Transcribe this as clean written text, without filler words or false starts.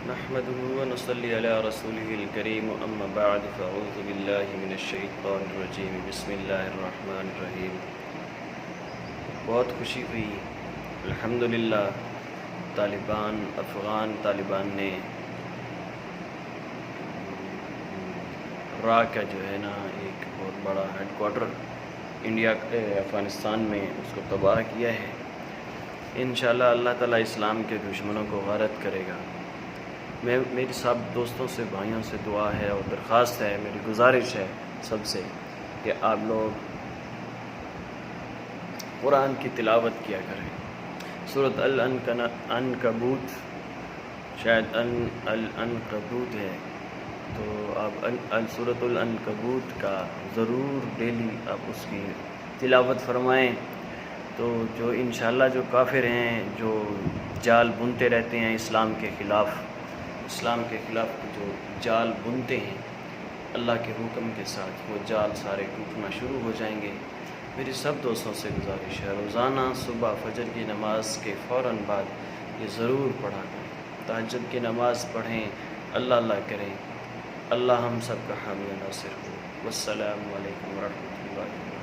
نحمده ونصلي على رسوله الكريم اما بعد فاعوذ بالله من الشیطان الرجیم بسم اللہ الرحمن الرحیم۔ بہت خوشی ہوئی الحمدللہ افغان طالبان نے را کا جو ہے نا ایک بہت بڑا ہیڈ کوارٹر انڈیا افغانستان میں اس کو تباہ کیا ہے۔ انشاءاللہ اللہ تعالیٰ اسلام کے دشمنوں کو غارت کرے گا۔ میری سب دوستوں سے بھائیوں سے دعا ہے اور درخواست ہے، میری گزارش ہے سب سے کہ آپ لوگ قرآن کی تلاوت کیا کریں۔ سورۃ العنکبوت شاید العنکبوت ہے، تو آپ سورۃ العنکبوت کا ضرور ڈیلی آپ اس کی تلاوت فرمائیں، تو جو انشاءاللہ جو کافر ہیں، جو جال بنتے رہتے ہیں اسلام کے خلاف جو جال بنتے ہیں، اللہ کے حکم کے ساتھ وہ جال سارے ٹوٹنا شروع ہو جائیں گے۔ میری سب دوستوں سے گزارش ہے روزانہ صبح فجر کی نماز کے فوراً بعد یہ ضرور پڑھا کریں، تہجد کی نماز پڑھیں، اللہ کریں۔ اللہ ہم سب کا حامی و ناصر ہو۔ والسلام علیکم ورحمۃ اللہ۔